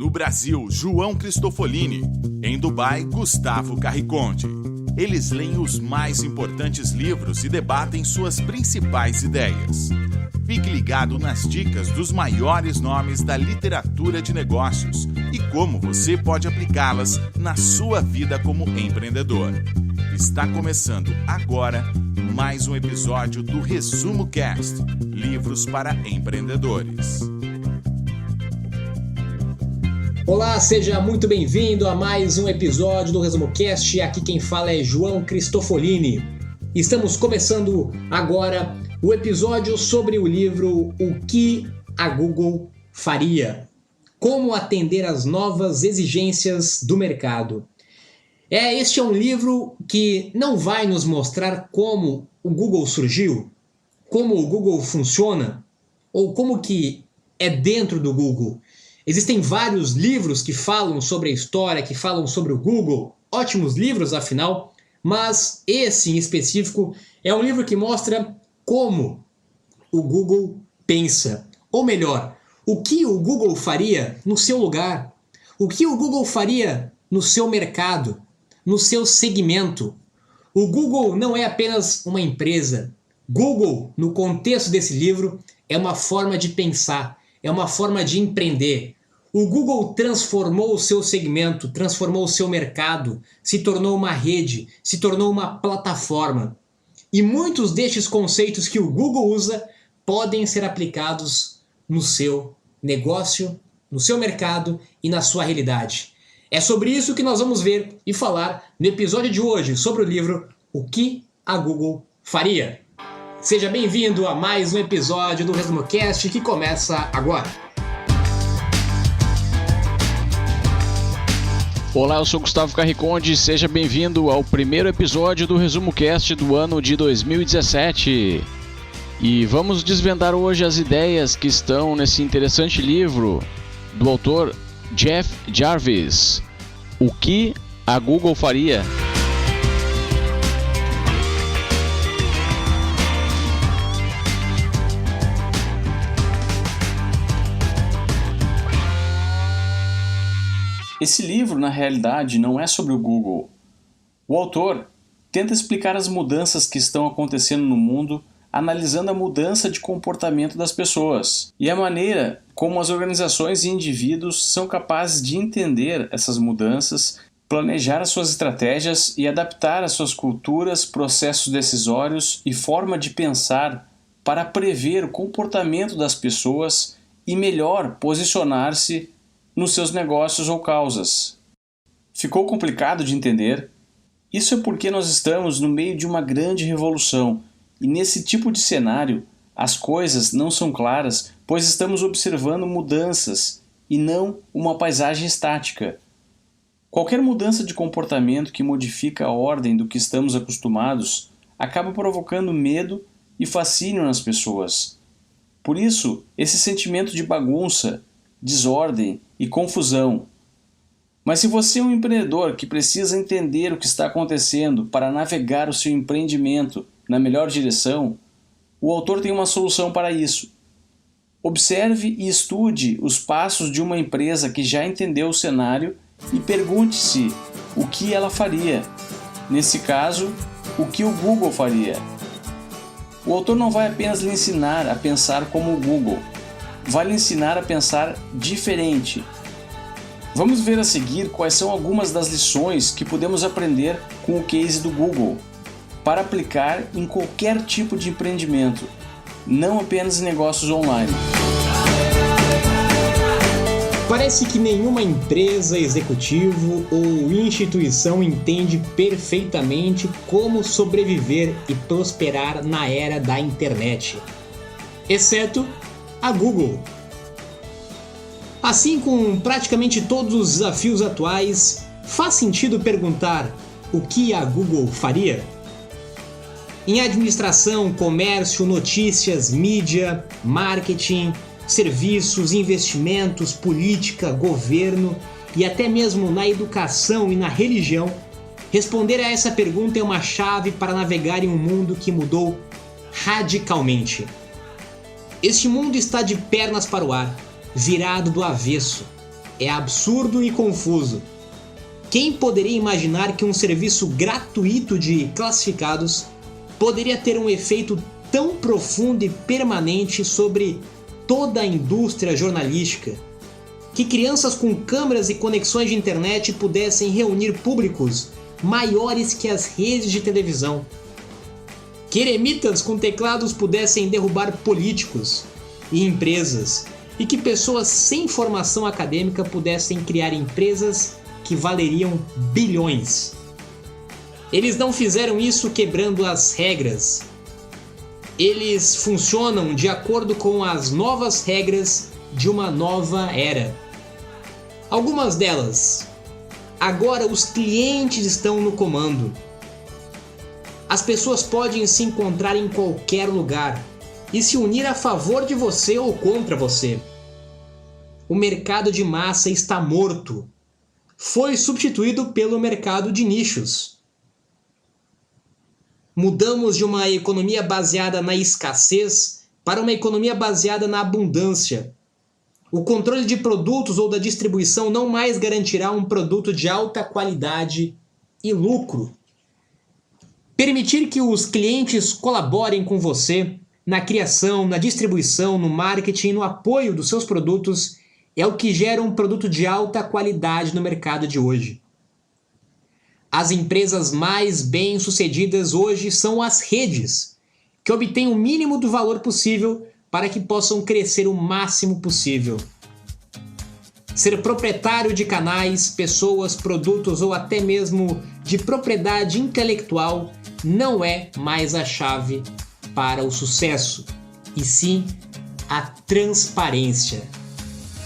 No Brasil, João Cristofolini. Em Dubai, Gustavo Carriconde. Eles leem os mais importantes livros e debatem suas principais ideias. Fique ligado nas dicas dos maiores nomes da literatura de negócios e como você pode aplicá-las na sua vida como empreendedor. Está começando agora mais um episódio do Resumo Cast, livros para empreendedores. Olá, seja muito bem-vindo a mais um episódio do Resumo Cast. Aqui quem fala é João Cristofolini. Estamos começando agora o episódio sobre o livro O que a Google faria? Como atender às novas exigências do mercado. Este é um livro que não vai nos mostrar como o Google surgiu, como o Google funciona, ou como que é dentro do Google. Existem vários livros que falam sobre a história, que falam sobre o Google, ótimos livros afinal, mas esse em específico é um livro que mostra como o Google pensa, ou melhor, o que o Google faria no seu lugar, o que o Google faria no seu mercado, no seu segmento. O Google não é apenas uma empresa. Google, no contexto desse livro, é uma forma de pensar, é uma forma de empreender. O Google transformou o seu segmento, transformou o seu mercado, se tornou uma rede, se tornou uma plataforma. E muitos destes conceitos que o Google usa podem ser aplicados no seu negócio, no seu mercado e na sua realidade. É sobre isso que nós vamos ver e falar no episódio de hoje, sobre o livro O que a Google faria. Seja bem-vindo a mais um episódio do Resumo Cast que começa agora. Olá, eu sou Gustavo Carriconde, seja bem-vindo ao primeiro episódio do Resumo Cast do ano de 2017. E vamos desvendar hoje as ideias que estão nesse interessante livro do autor Jeff Jarvis, O que a Google faria? Esse livro, na realidade, não é sobre o Google. O autor tenta explicar as mudanças que estão acontecendo no mundo, analisando a mudança de comportamento das pessoas e a maneira como as organizações e indivíduos são capazes de entender essas mudanças, planejar as suas estratégias e adaptar as suas culturas, processos decisórios e forma de pensar para prever o comportamento das pessoas e melhor posicionar-se nos seus negócios ou causas. Ficou complicado de entender? Isso é porque nós estamos no meio de uma grande revolução e nesse tipo de cenário as coisas não são claras, pois estamos observando mudanças e não uma paisagem estática. Qualquer mudança de comportamento que modifica a ordem do que estamos acostumados acaba provocando medo e fascínio nas pessoas. Por isso, esse sentimento de bagunça, desordem e confusão. Mas se você é um empreendedor que precisa entender o que está acontecendo para navegar o seu empreendimento na melhor direção, o autor tem uma solução para isso. Observe e estude os passos de uma empresa que já entendeu o cenário e pergunte-se o que ela faria. Nesse caso, o que o Google faria. O autor não vai apenas lhe ensinar a pensar como o Google, vai lhe ensinar a pensar diferente. Vamos ver a seguir quais são algumas das lições que podemos aprender com o case do Google para aplicar em qualquer tipo de empreendimento, não apenas em negócios online. Parece que nenhuma empresa, executivo ou instituição entende perfeitamente como sobreviver e prosperar na era da internet, exceto a Google. Assim, com praticamente todos os desafios atuais, faz sentido perguntar o que a Google faria? Em administração, comércio, notícias, mídia, marketing, serviços, investimentos, política, governo e até mesmo na educação e na religião, responder a essa pergunta é uma chave para navegar em um mundo que mudou radicalmente. Este mundo está de pernas para o ar, virado do avesso. é absurdo e confuso. Quem poderia imaginar que um serviço gratuito de classificados poderia ter um efeito tão profundo e permanente sobre toda a indústria jornalística? Que crianças com câmeras e conexões de internet pudessem reunir públicos maiores que as redes de televisão? Que eremitas com teclados pudessem derrubar políticos e empresas? E que pessoas sem formação acadêmica pudessem criar empresas que valeriam bilhões? Eles não fizeram isso quebrando as regras. Eles funcionam de acordo com as novas regras de uma nova era. Algumas delas. Agora os clientes estão no comando. As pessoas podem se encontrar em qualquer lugar e se unir a favor de você ou contra você. O mercado de massa está morto. Foi substituído pelo mercado de nichos. Mudamos de uma economia baseada na escassez para uma economia baseada na abundância. O controle de produtos ou da distribuição não mais garantirá um produto de alta qualidade e lucro. Permitir que os clientes colaborem com você na criação, na distribuição, no marketing e no apoio dos seus produtos é o que gera um produto de alta qualidade no mercado de hoje. As empresas mais bem-sucedidas hoje são as redes, que obtêm o mínimo do valor possível para que possam crescer o máximo possível. Ser proprietário de canais, pessoas, produtos ou até mesmo de propriedade intelectual não é mais a chave para o sucesso, e sim a transparência.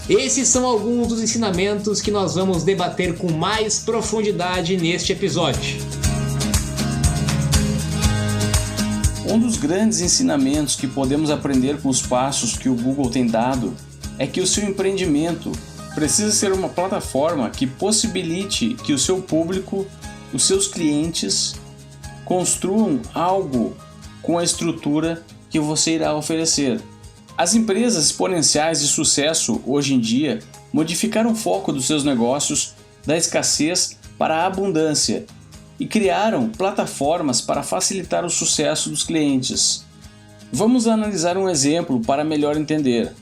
Esses são alguns dos ensinamentos que nós vamos debater com mais profundidade neste episódio. Um dos grandes ensinamentos que podemos aprender com os passos que o Google tem dado é que o seu empreendimento precisa ser uma plataforma que possibilite que o seu público, os seus clientes, construam algo com a estrutura que você irá oferecer. As empresas exponenciais de sucesso hoje em dia modificaram o foco dos seus negócios da escassez para a abundância e criaram plataformas para facilitar o sucesso dos clientes. Vamos analisar um exemplo para melhor entender.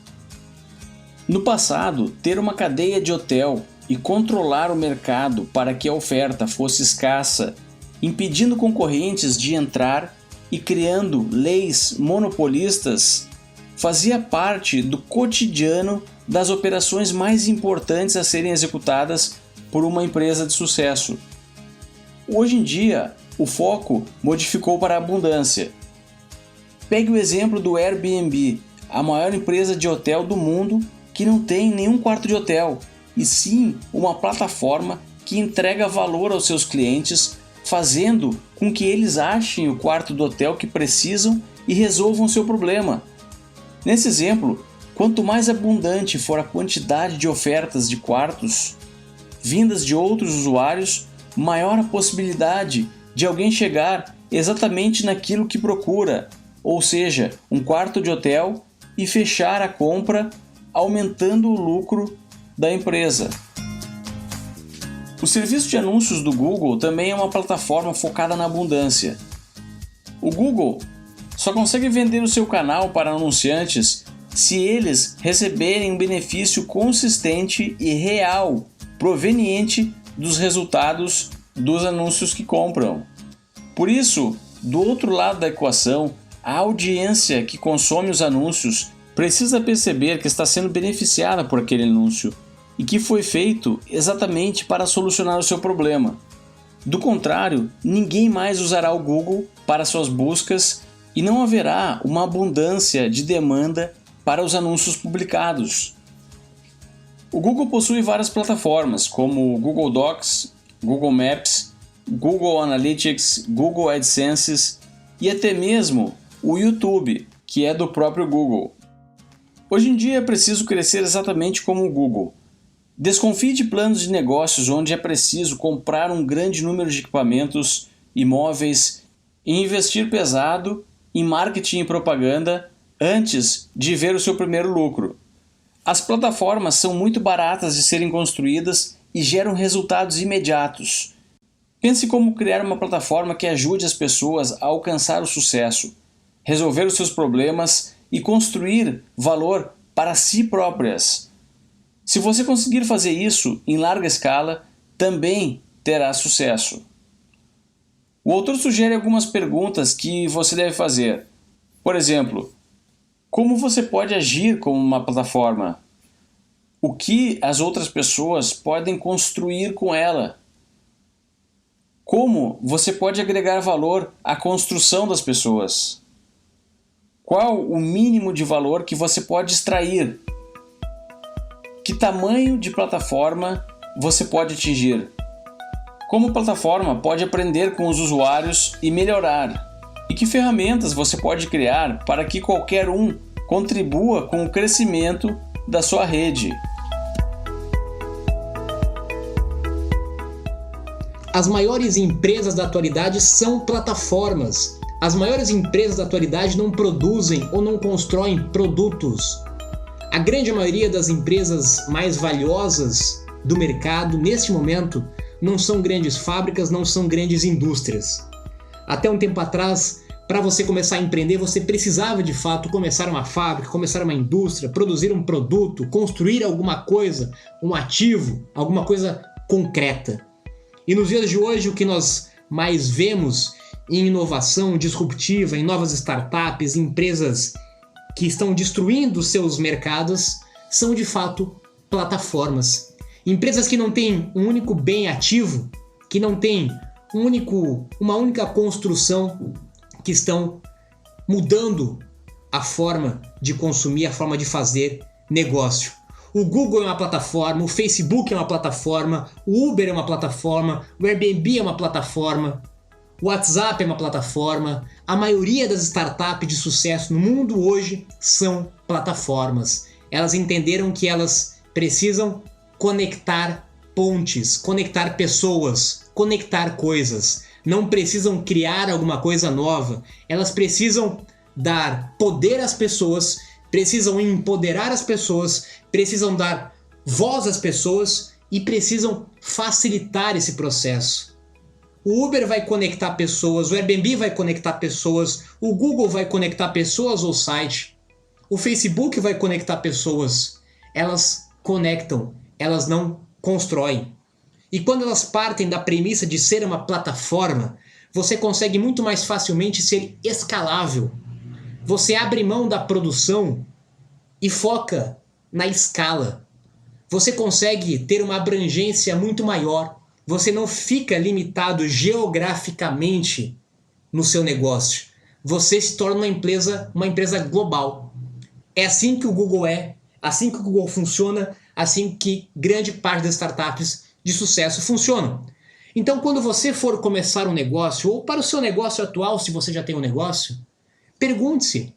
No passado, ter uma cadeia de hotel e controlar o mercado para que a oferta fosse escassa, impedindo concorrentes de entrar e criando leis monopolistas, fazia parte do cotidiano das operações mais importantes a serem executadas por uma empresa de sucesso. Hoje em dia, o foco modificou para a abundância. Pegue o exemplo do Airbnb, a maior empresa de hotel do mundo que não tem nenhum quarto de hotel, e sim uma plataforma que entrega valor aos seus clientes, fazendo com que eles achem o quarto do hotel que precisam e resolvam seu problema. Nesse exemplo, quanto mais abundante for a quantidade de ofertas de quartos vindas de outros usuários, maior a possibilidade de alguém chegar exatamente naquilo que procura, ou seja, um quarto de hotel, e fechar a compra, aumentando o lucro da empresa. O serviço de anúncios do Google também é uma plataforma focada na abundância. O Google só consegue vender o seu canal para anunciantes se eles receberem um benefício consistente e real, proveniente dos resultados dos anúncios que compram. Por isso, do outro lado da equação, a audiência que consome os anúncios precisa perceber que está sendo beneficiada por aquele anúncio e que foi feito exatamente para solucionar o seu problema. Do contrário, ninguém mais usará o Google para suas buscas e não haverá uma abundância de demanda para os anúncios publicados. O Google possui várias plataformas, como o Google Docs, Google Maps, Google Analytics, Google AdSense e até mesmo o YouTube, que é do próprio Google. Hoje em dia é preciso crescer exatamente como o Google. Desconfie de planos de negócios onde é preciso comprar um grande número de equipamentos, imóveis e investir pesado em marketing e propaganda antes de ver o seu primeiro lucro. As plataformas são muito baratas de serem construídas e geram resultados imediatos. Pense como criar uma plataforma que ajude as pessoas a alcançar o sucesso, resolver os seus problemas e construir valor para si próprias. Se você conseguir fazer isso em larga escala, também terá sucesso. O autor sugere algumas perguntas que você deve fazer. Por exemplo, como você pode agir como uma plataforma? O que as outras pessoas podem construir com ela? Como você pode agregar valor à construção das pessoas? Qual o mínimo de valor que você pode extrair? Que tamanho de plataforma você pode atingir? Como a plataforma pode aprender com os usuários e melhorar? E que ferramentas você pode criar para que qualquer um contribua com o crescimento da sua rede? As maiores empresas da atualidade são plataformas. As maiores empresas da atualidade não produzem ou não constroem produtos. A grande maioria das empresas mais valiosas do mercado, neste momento, não são grandes fábricas, não são grandes indústrias. Até um tempo atrás, para você começar a empreender, você precisava de fato começar uma fábrica, começar uma indústria, produzir um produto, construir alguma coisa, um ativo, alguma coisa concreta. E nos dias de hoje, o que nós mais vemos em inovação disruptiva, em novas startups, em empresas que estão destruindo seus mercados, são de fato plataformas. Empresas que não têm um único bem ativo, que não têm uma única construção, que estão mudando a forma de consumir, a forma de fazer negócio. O Google é uma plataforma, o Facebook é uma plataforma, o Uber é uma plataforma, o Airbnb é uma plataforma, o WhatsApp é uma plataforma. A maioria das startups de sucesso no mundo hoje são plataformas. Elas entenderam que elas precisam conectar pontes, conectar pessoas, conectar coisas. Não precisam criar alguma coisa nova. Elas precisam dar poder às pessoas, precisam empoderar as pessoas, precisam dar voz às pessoas e precisam facilitar esse processo. O Uber vai conectar pessoas, o Airbnb vai conectar pessoas, o Google vai conectar pessoas ao site, o Facebook vai conectar pessoas. Elas conectam, elas não constroem. E quando elas partem da premissa de ser uma plataforma, você consegue muito mais facilmente ser escalável. Você abre mão da produção e foca na escala. Você consegue ter uma abrangência muito maior. Você não fica limitado geograficamente no seu negócio. Você se torna uma empresa global. É assim que o Google é, assim que o Google funciona, assim que grande parte das startups de sucesso funcionam. Então, quando você for começar um negócio, ou para o seu negócio atual, se você já tem um negócio, pergunte-se: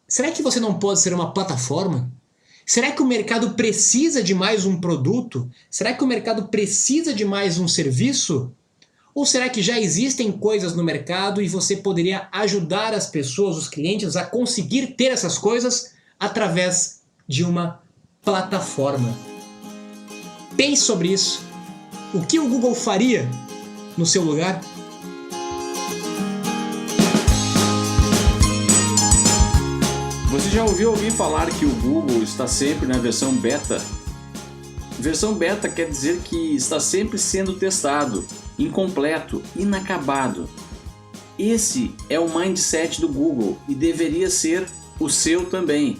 será que você não pode ser uma plataforma? Será que o mercado precisa de mais um produto? Será que o mercado precisa de mais um serviço? Ou será que já existem coisas no mercado e você poderia ajudar as pessoas, os clientes, a conseguir ter essas coisas através de uma plataforma? Pense sobre isso. O que o Google faria no seu lugar? Você já ouviu alguém falar que o Google está sempre na versão beta? Versão beta quer dizer que está sempre sendo testado, incompleto, inacabado. Esse é o mindset do Google e deveria ser o seu também.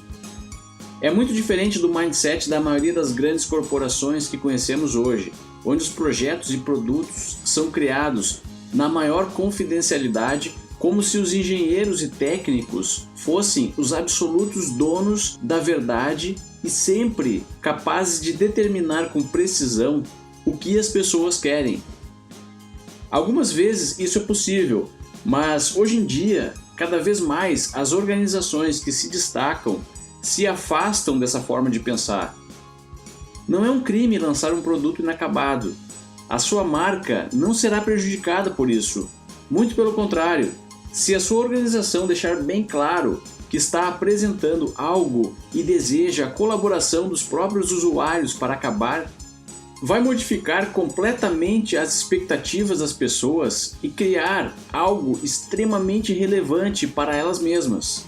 É muito diferente do mindset da maioria das grandes corporações que conhecemos hoje, onde os projetos e produtos são criados na maior confidencialidade, como se os engenheiros e técnicos fossem os absolutos donos da verdade e sempre capazes de determinar com precisão o que as pessoas querem. Algumas vezes isso é possível, mas hoje em dia, cada vez mais as organizações que se destacam se afastam dessa forma de pensar. Não é um crime lançar um produto inacabado. A sua marca não será prejudicada por isso. Muito pelo contrário, se a sua organização deixar bem claro que está apresentando algo e deseja a colaboração dos próprios usuários para acabar, vai modificar completamente as expectativas das pessoas e criar algo extremamente relevante para elas mesmas.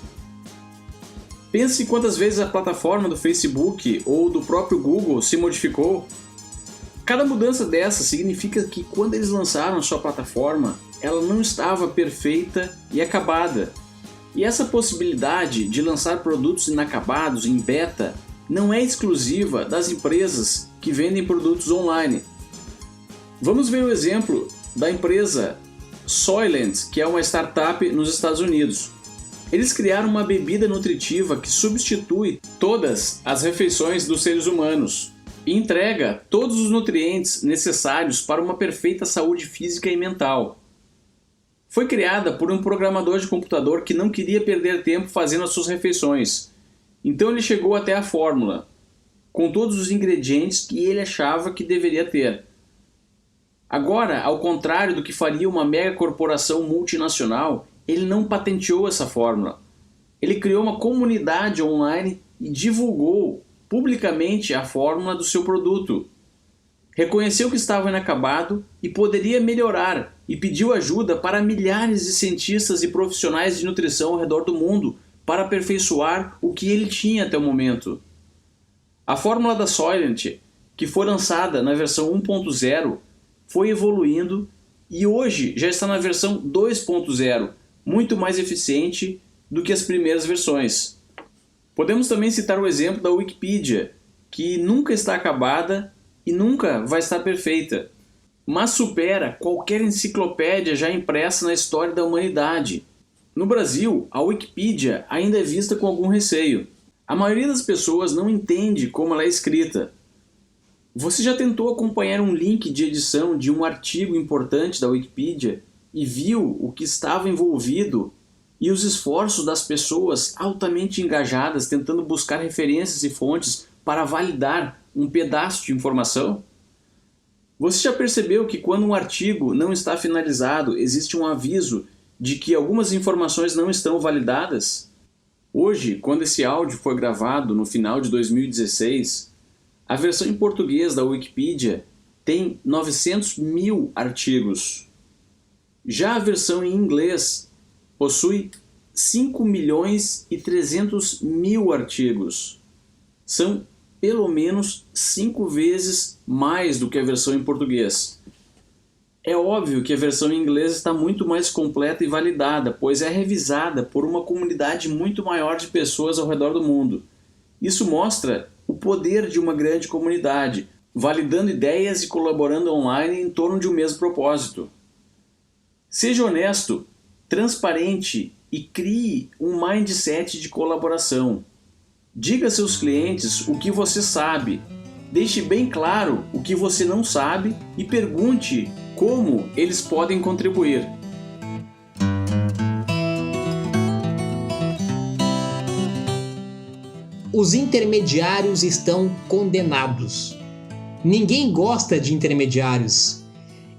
Pense quantas vezes a plataforma do Facebook ou do próprio Google se modificou. Cada mudança dessa significa que quando eles lançaram a sua plataforma, ela não estava perfeita e acabada. E essa possibilidade de lançar produtos inacabados em beta não é exclusiva das empresas que vendem produtos online. Vamos ver o exemplo da empresa Soylent, que é uma startup nos Estados Unidos. Eles criaram uma bebida nutritiva que substitui todas as refeições dos seres humanos e entrega todos os nutrientes necessários para uma perfeita saúde física e mental. Foi criada por um programador de computador que não queria perder tempo fazendo as suas refeições. Então ele chegou até a fórmula, com todos os ingredientes que ele achava que deveria ter. Agora, ao contrário do que faria uma mega corporação multinacional, ele não patenteou essa fórmula. Ele criou uma comunidade online e divulgou publicamente a fórmula do seu produto. Reconheceu que estava inacabado e poderia melhorar e pediu ajuda para milhares de cientistas e profissionais de nutrição ao redor do mundo para aperfeiçoar o que ele tinha até o momento. A fórmula da Soylent, que foi lançada na versão 1.0, foi evoluindo e hoje já está na versão 2.0, muito mais eficiente do que as primeiras versões. Podemos também citar o exemplo da Wikipedia, que nunca está acabada e nunca vai estar perfeita, mas supera qualquer enciclopédia já impressa na história da humanidade. No Brasil, a Wikipedia ainda é vista com algum receio. A maioria das pessoas não entende como ela é escrita. Você já tentou acompanhar um link de edição de um artigo importante da Wikipedia e viu o que estava envolvido e os esforços das pessoas altamente engajadas tentando buscar referências e fontes para validar um pedaço de informação? Você já percebeu que quando um artigo não está finalizado, existe um aviso de que algumas informações não estão validadas? Hoje, quando esse áudio foi gravado no final de 2016, a versão em português da Wikipedia tem 900 mil artigos. Já a versão em inglês possui 5.300.000 artigos. São pelo menos 5 vezes mais do que a versão em português. É óbvio que a versão em inglês está muito mais completa e validada, pois é revisada por uma comunidade muito maior de pessoas ao redor do mundo. Isso mostra o poder de uma grande comunidade, validando ideias e colaborando online em torno de um mesmo propósito. Seja honesto, transparente e crie um mindset de colaboração. Diga a seus clientes o que você sabe, deixe bem claro o que você não sabe e pergunte como eles podem contribuir. Os intermediários estão condenados. Ninguém gosta de intermediários.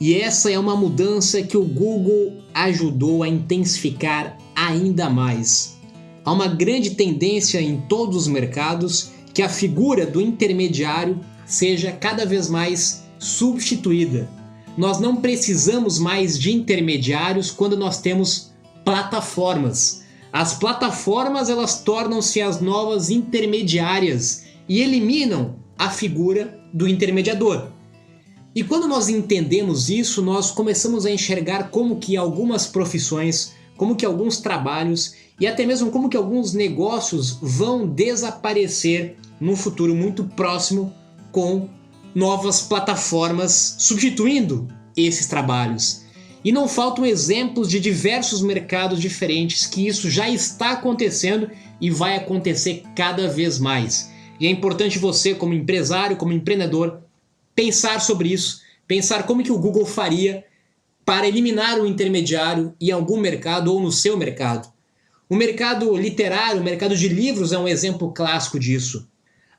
E essa é uma mudança que o Google ajudou a intensificar ainda mais. Há uma grande tendência em todos os mercados que a figura do intermediário seja cada vez mais substituída. Nós não precisamos mais de intermediários quando nós temos plataformas. As plataformas elas tornam-se as novas intermediárias e eliminam a figura do intermediador. E quando nós entendemos isso, nós começamos a enxergar como que algumas profissões, como que alguns trabalhos e até mesmo como que alguns negócios vão desaparecer no futuro muito próximo com novas plataformas substituindo esses trabalhos. E não faltam exemplos de diversos mercados diferentes que isso já está acontecendo e vai acontecer cada vez mais. E é importante você, como empresário, como empreendedor, pensar sobre isso, pensar como que o Google faria para eliminar o intermediário em algum mercado ou no seu mercado. O mercado literário, o mercado de livros é um exemplo clássico disso.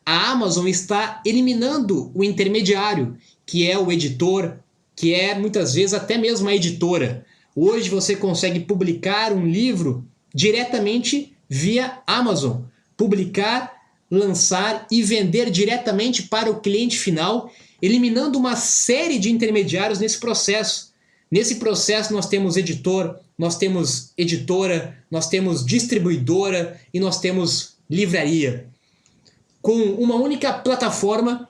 A Amazon está eliminando o intermediário, que é o editor, que é muitas vezes até mesmo a editora. Hoje você consegue publicar um livro diretamente via Amazon, publicar, lançar e vender diretamente para o cliente final, eliminando uma série de intermediários nesse processo. Nesse processo nós temos editor, nós temos editora, nós temos distribuidora e nós temos livraria. Com uma única plataforma,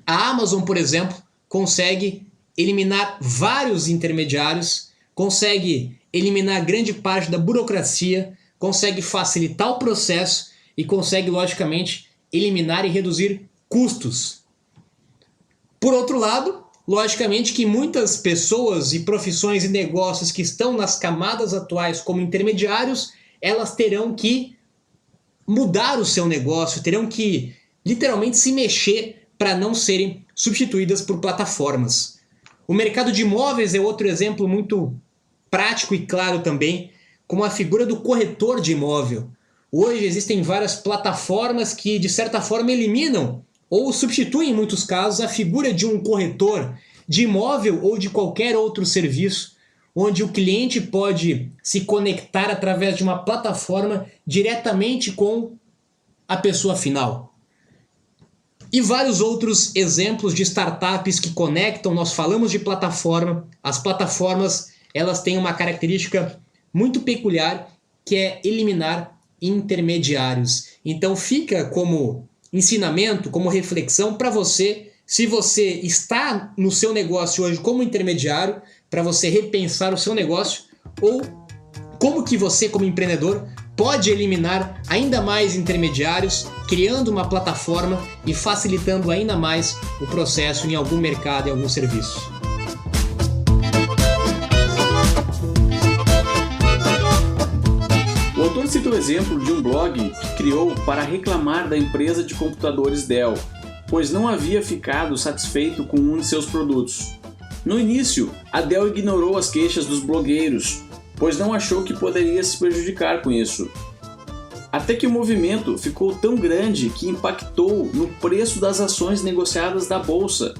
a Amazon, por exemplo, consegue eliminar vários intermediários, consegue eliminar grande parte da burocracia, consegue facilitar o processo e consegue, logicamente, eliminar e reduzir custos. Por outro lado, logicamente que muitas pessoas e profissões e negócios que estão nas camadas atuais como intermediários, elas terão que mudar o seu negócio, terão que literalmente se mexer para não serem substituídas por plataformas. O mercado de imóveis é outro exemplo muito prático e claro também, como a figura do corretor de imóvel. Hoje existem várias plataformas que, de certa forma, eliminam ou substituem, em muitos casos, a figura de um corretor de imóvel ou de qualquer outro serviço, onde o cliente pode se conectar através de uma plataforma diretamente com a pessoa final. E vários outros exemplos de startups que conectam. Nós falamos de plataforma. As plataformas, elas têm uma característica muito peculiar, que é eliminar intermediários. Então fica como ensinamento, como reflexão para você, se você está no seu negócio hoje como intermediário, para você repensar o seu negócio, ou como que você, como empreendedor, pode eliminar ainda mais intermediários, criando uma plataforma e facilitando ainda mais o processo em algum mercado e algum serviço. O autor cita o exemplo de um blog que criou para reclamar da empresa de computadores Dell, pois não havia ficado satisfeito com um de seus produtos. No início, a Dell ignorou as queixas dos blogueiros, pois não achou que poderia se prejudicar com isso. Até que o movimento ficou tão grande que impactou no preço das ações negociadas da bolsa.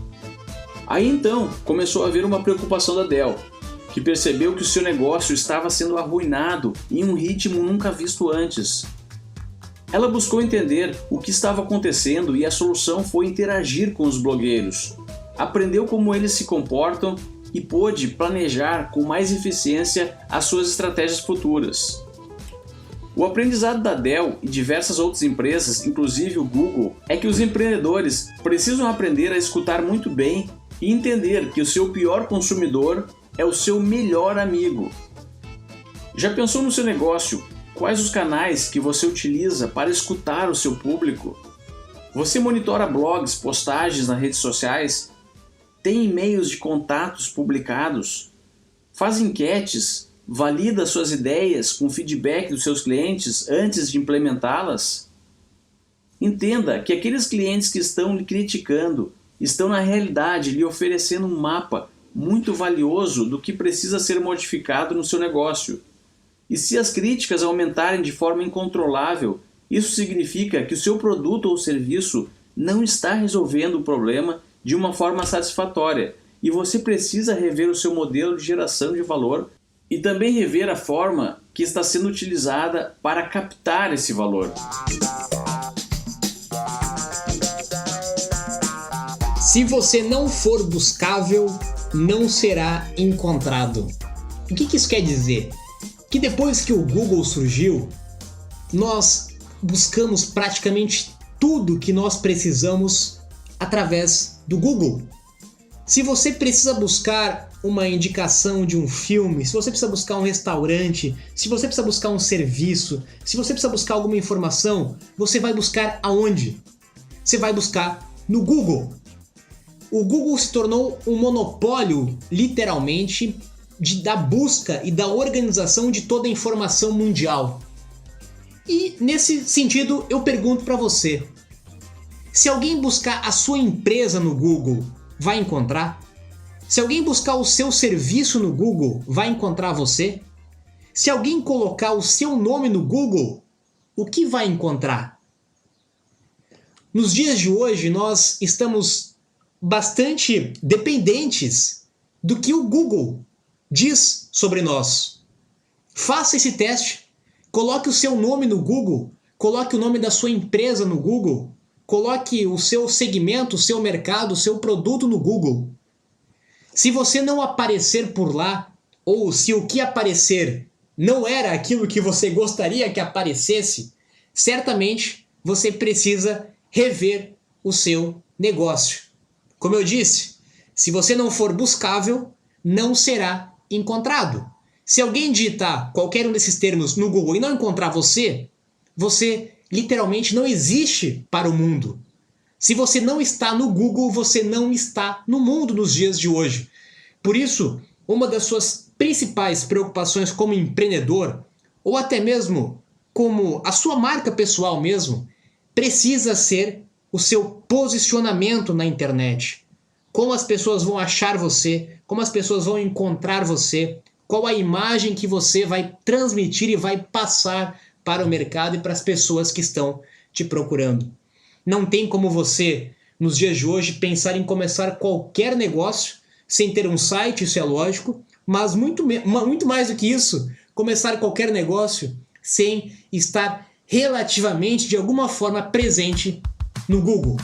Aí então começou a haver uma preocupação da Dell, que percebeu que o seu negócio estava sendo arruinado em um ritmo nunca visto antes. Ela buscou entender o que estava acontecendo e a solução foi interagir com os blogueiros. Aprendeu como eles se comportam e pôde planejar com mais eficiência as suas estratégias futuras. O aprendizado da Dell e diversas outras empresas, inclusive o Google, é que os empreendedores precisam aprender a escutar muito bem e entender que o seu pior consumidor é o seu melhor amigo. Já pensou no seu negócio? Quais os canais que você utiliza para escutar o seu público? Você monitora blogs, postagens nas redes sociais? Tem e-mails de contatos publicados? Faz enquetes? Valida suas ideias com feedback dos seus clientes antes de implementá-las? Entenda que aqueles clientes que estão lhe criticando estão na realidade lhe oferecendo um mapa muito valioso do que precisa ser modificado no seu negócio. E se as críticas aumentarem de forma incontrolável, isso significa que o seu produto ou serviço não está resolvendo o problema de uma forma satisfatória e você precisa rever o seu modelo de geração de valor e também rever a forma que está sendo utilizada para captar esse valor. Se você não for buscável, não será encontrado. O que isso quer dizer? Que depois que o Google surgiu, nós buscamos praticamente tudo que nós precisamos através do Google. Se você precisa buscar uma indicação de um filme, se você precisa buscar um restaurante, se você precisa buscar um serviço, se você precisa buscar alguma informação, você vai buscar aonde? Você vai buscar no Google. O Google se tornou um monopólio, literalmente, da busca e da organização de toda a informação mundial. E, nesse sentido, eu pergunto para você, se alguém buscar a sua empresa no Google, vai encontrar? Se alguém buscar o seu serviço no Google, vai encontrar você? Se alguém colocar o seu nome no Google, o que vai encontrar? Nos dias de hoje, nós estamos bastante dependentes do que o Google diz sobre nós. Faça esse teste. Coloque o seu nome no Google, coloque o nome da sua empresa no Google, coloque o seu segmento, o seu mercado, o seu produto no Google. Se você não aparecer por lá, ou se o que aparecer não era aquilo que você gostaria que aparecesse, certamente você precisa rever o seu negócio. Como eu disse, se você não for buscável, não será encontrado. Se alguém digitar qualquer um desses termos no Google e não encontrar você, você literalmente não existe para o mundo. Se você não está no Google, você não está no mundo nos dias de hoje. Por isso, uma das suas principais preocupações como empreendedor, ou até mesmo como a sua marca pessoal mesmo, precisa ser o seu posicionamento na internet. Como as pessoas vão achar você, como as pessoas vão encontrar você, qual a imagem que você vai transmitir e vai passar para o mercado e para as pessoas que estão te procurando. Não tem como você, nos dias de hoje, pensar em começar qualquer negócio sem ter um site, isso é lógico, mas muito mais do que isso, começar qualquer negócio sem estar relativamente, de alguma forma, presente no Google.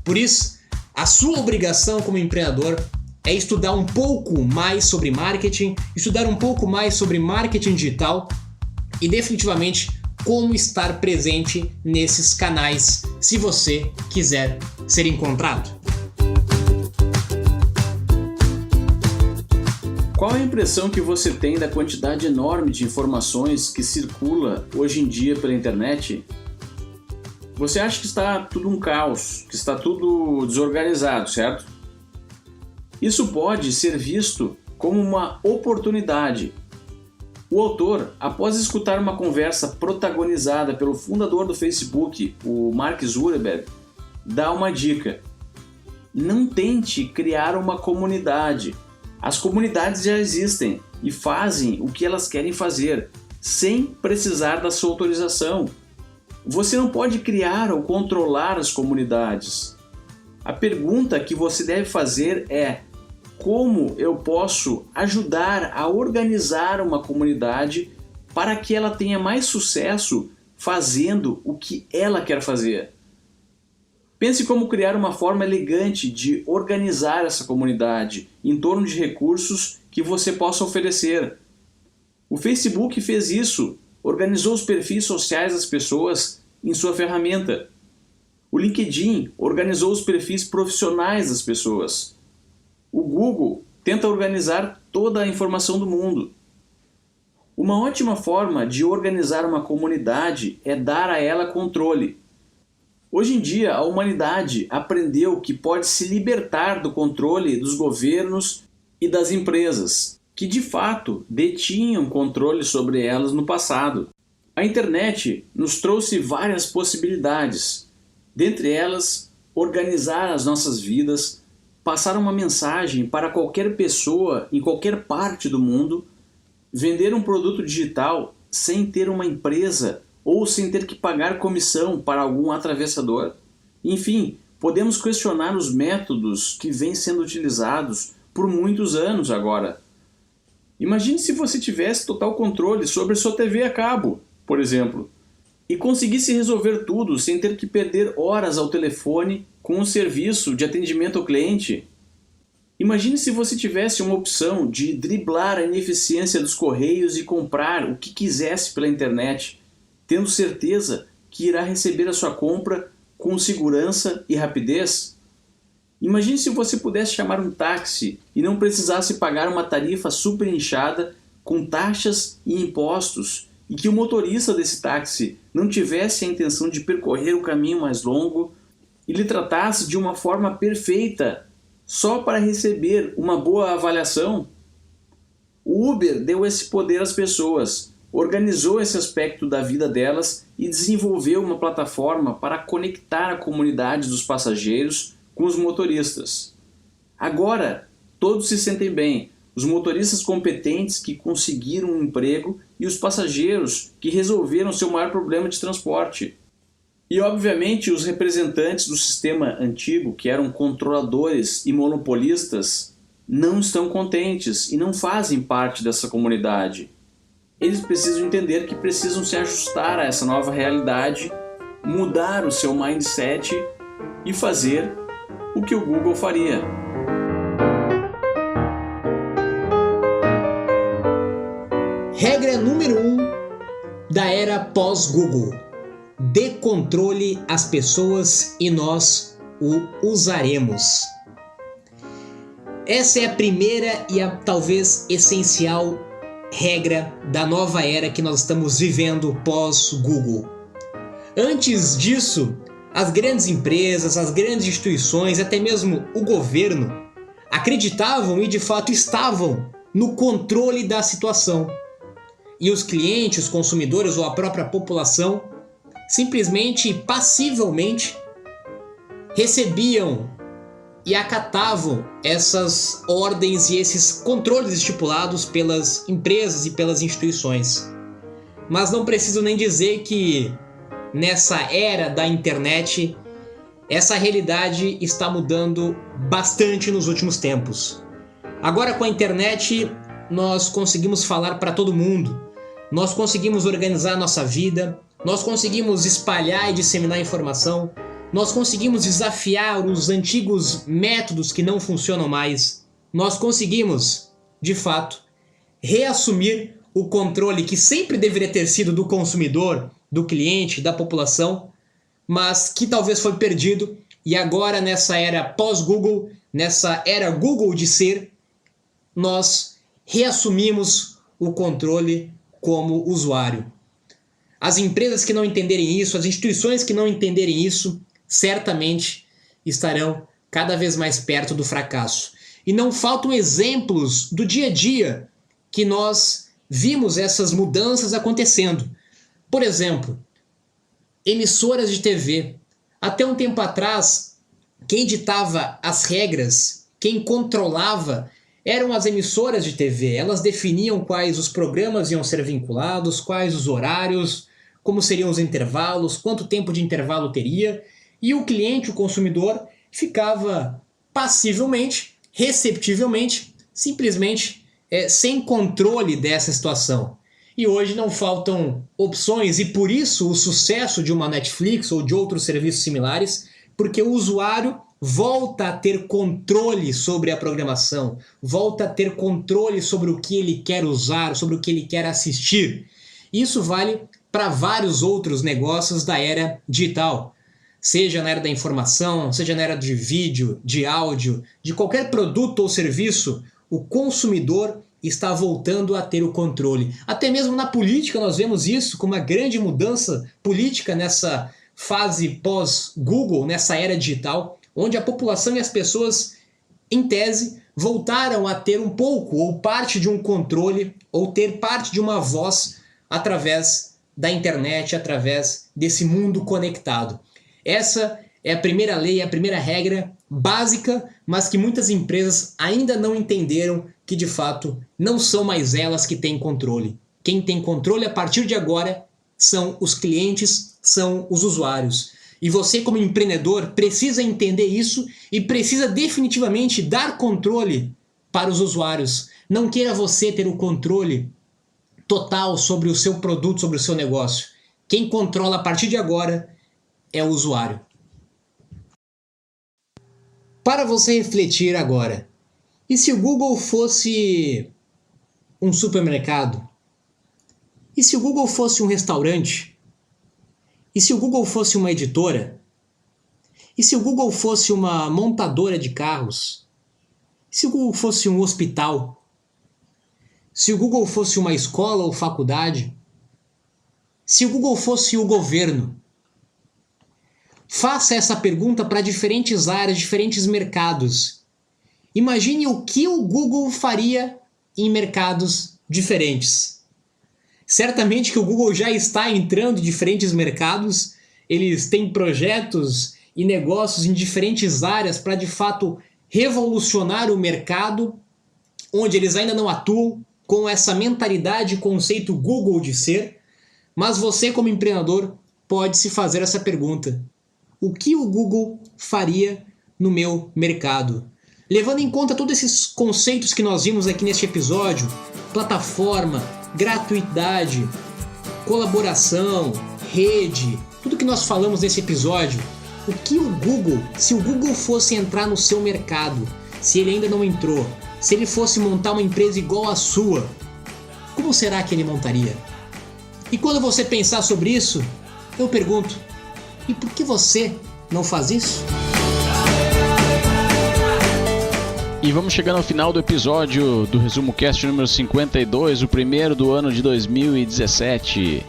Por isso, a sua obrigação como empreendedor é estudar um pouco mais sobre marketing, estudar um pouco mais sobre marketing digital e definitivamente como estar presente nesses canais se você quiser ser encontrado. Qual a impressão que você tem da quantidade enorme de informações que circula hoje em dia pela internet? Você acha que está tudo um caos, que está tudo desorganizado, certo? Isso pode ser visto como uma oportunidade. O autor, após escutar uma conversa protagonizada pelo fundador do Facebook, o Mark Zuckerberg, dá uma dica. Não tente criar uma comunidade. As comunidades já existem e fazem o que elas querem fazer, sem precisar da sua autorização. Você não pode criar ou controlar as comunidades. A pergunta que você deve fazer é: como eu posso ajudar a organizar uma comunidade para que ela tenha mais sucesso fazendo o que ela quer fazer? Pense como criar uma forma elegante de organizar essa comunidade em torno de recursos que você possa oferecer. O Facebook fez isso, organizou os perfis sociais das pessoas em sua ferramenta. O LinkedIn organizou os perfis profissionais das pessoas. O Google tenta organizar toda a informação do mundo. Uma ótima forma de organizar uma comunidade é dar a ela controle. Hoje em dia, a humanidade aprendeu que pode se libertar do controle dos governos e das empresas, que de fato detinham controle sobre elas no passado. A internet nos trouxe várias possibilidades, dentre elas, organizar as nossas vidas, passar uma mensagem para qualquer pessoa em qualquer parte do mundo, vender um produto digital sem ter uma empresa ou sem ter que pagar comissão para algum atravessador. Enfim, podemos questionar os métodos que vêm sendo utilizados por muitos anos agora. Imagine se você tivesse total controle sobre sua TV a cabo, por exemplo, e conseguisse resolver tudo sem ter que perder horas ao telefone com um serviço de atendimento ao cliente. Imagine se você tivesse uma opção de driblar a ineficiência dos correios e comprar o que quisesse pela internet, tendo certeza que irá receber a sua compra com segurança e rapidez. Imagine se você pudesse chamar um táxi e não precisasse pagar uma tarifa super inchada com taxas e impostos, e que o motorista desse táxi não tivesse a intenção de percorrer o caminho mais longo e lhe tratasse de uma forma perfeita só para receber uma boa avaliação. O Uber deu esse poder às pessoas, organizou esse aspecto da vida delas e desenvolveu uma plataforma para conectar a comunidade dos passageiros com os motoristas. Agora, todos se sentem bem, os motoristas competentes que conseguiram um emprego e os passageiros que resolveram seu maior problema de transporte. E, obviamente, os representantes do sistema antigo, que eram controladores e monopolistas, não estão contentes e não fazem parte dessa comunidade. eles precisam entender que precisam se ajustar a essa nova realidade, mudar o seu mindset e fazer o que o Google faria. Regra número 1 da era pós-Google: dê controle às pessoas e nós o usaremos. Essa é a primeira e a talvez essencial regra da nova era que nós estamos vivendo pós-Google. Antes disso, as grandes empresas, as grandes instituições, até mesmo o governo, acreditavam e de fato estavam no controle da situação. E os clientes, os consumidores ou a própria população simplesmente e passivelmente recebiam e acatavam essas ordens e esses controles estipulados pelas empresas e pelas instituições. Mas não preciso nem dizer que nessa era da internet essa realidade está mudando bastante nos últimos tempos. Agora com a internet nós conseguimos falar para todo mundo, nós conseguimos organizar nossa vida, nós conseguimos espalhar e disseminar informação, nós conseguimos desafiar os antigos métodos que não funcionam mais, nós conseguimos, de fato, reassumir o controle que sempre deveria ter sido do consumidor, do cliente, da população, mas que talvez foi perdido e agora nessa era pós-Google, nessa era Google de ser, nós reassumimos o controle como usuário. As empresas que não entenderem isso, as instituições que não entenderem isso, certamente estarão cada vez mais perto do fracasso. E não faltam exemplos do dia a dia que nós vimos essas mudanças acontecendo. Por exemplo, emissoras de TV. Até um tempo atrás, quem ditava as regras, quem controlava, eram as emissoras de TV. Elas definiam quais os programas iam ser vinculados, quais os horários, como seriam os intervalos, quanto tempo de intervalo teria, e o cliente, o consumidor, ficava passivelmente, receptivelmente, simplesmente sem controle dessa situação. E hoje não faltam opções e por isso o sucesso de uma Netflix ou de outros serviços similares, porque o usuário volta a ter controle sobre a programação, volta a ter controle sobre o que ele quer usar, sobre o que ele quer assistir. Isso vale para vários outros negócios da era digital, seja na era da informação, seja na era de vídeo, de áudio, de qualquer produto ou serviço, o consumidor está voltando a ter o controle. Até mesmo na política nós vemos isso como uma grande mudança política nessa fase pós-Google, nessa era digital, onde a população e as pessoas, em tese, voltaram a ter um pouco ou parte de um controle ou ter parte de uma voz através da internet, através desse mundo conectado. Essa é a primeira lei, a primeira regra básica, mas que muitas empresas ainda não entenderam que de fato não são mais elas que têm controle. Quem tem controle a partir de agora são os clientes, são os usuários. E você como empreendedor precisa entender isso e precisa definitivamente dar controle para os usuários. Não queira você ter o controle total sobre o seu produto, sobre o seu negócio. Quem controla a partir de agora é o usuário. Para você refletir agora, e se o Google fosse um supermercado? E se o Google fosse um restaurante? E se o Google fosse uma editora? E se o Google fosse uma montadora de carros? E se o Google fosse um hospital? Se o Google fosse uma escola ou faculdade? Se o Google fosse o governo? Faça essa pergunta para diferentes áreas, diferentes mercados. Imagine o que o Google faria em mercados diferentes. Certamente que o Google já está entrando em diferentes mercados, eles têm projetos e negócios em diferentes áreas para de fato revolucionar o mercado, onde eles ainda não atuam com essa mentalidade e conceito Google de ser, mas você como empreendedor pode se fazer essa pergunta. O que o Google faria no meu mercado? Levando em conta todos esses conceitos que nós vimos aqui neste episódio, plataforma, gratuidade, colaboração, rede, tudo que nós falamos nesse episódio. O que o Google, se o Google fosse entrar no seu mercado, se ele ainda não entrou, se ele fosse montar uma empresa igual à sua, como será que ele montaria? E quando você pensar sobre isso, eu pergunto, e por que você não faz isso? E vamos chegando ao final do episódio do Resumo Cast número 52, o primeiro do ano de 2017.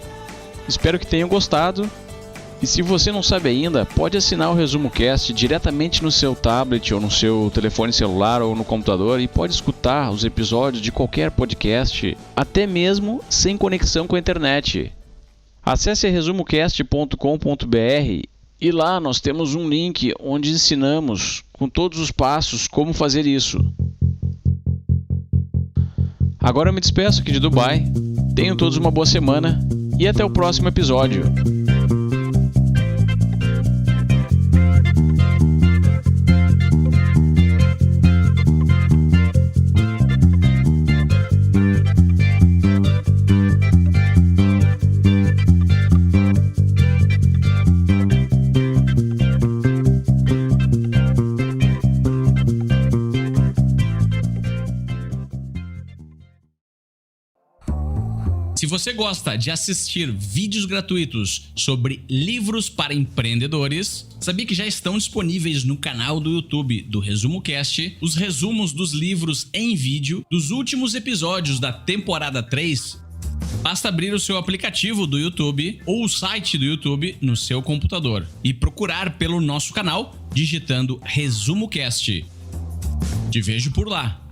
Espero que tenham gostado. E se você não sabe ainda, pode assinar o Resumo Cast diretamente no seu tablet ou no seu telefone celular ou no computador e pode escutar os episódios de qualquer podcast, até mesmo sem conexão com a internet. Acesse resumocast.com.br e lá nós temos um link onde ensinamos com todos os passos como fazer isso. Agora eu me despeço aqui de Dubai. Tenham todos uma boa semana e até o próximo episódio. Se você gosta de assistir vídeos gratuitos sobre livros para empreendedores, sabia que já estão disponíveis no canal do YouTube do Resumo Cast os resumos dos livros em vídeo dos últimos episódios da temporada 3? Basta abrir o seu aplicativo do YouTube ou o site do YouTube no seu computador e procurar pelo nosso canal digitando Resumo Cast. Te vejo por lá.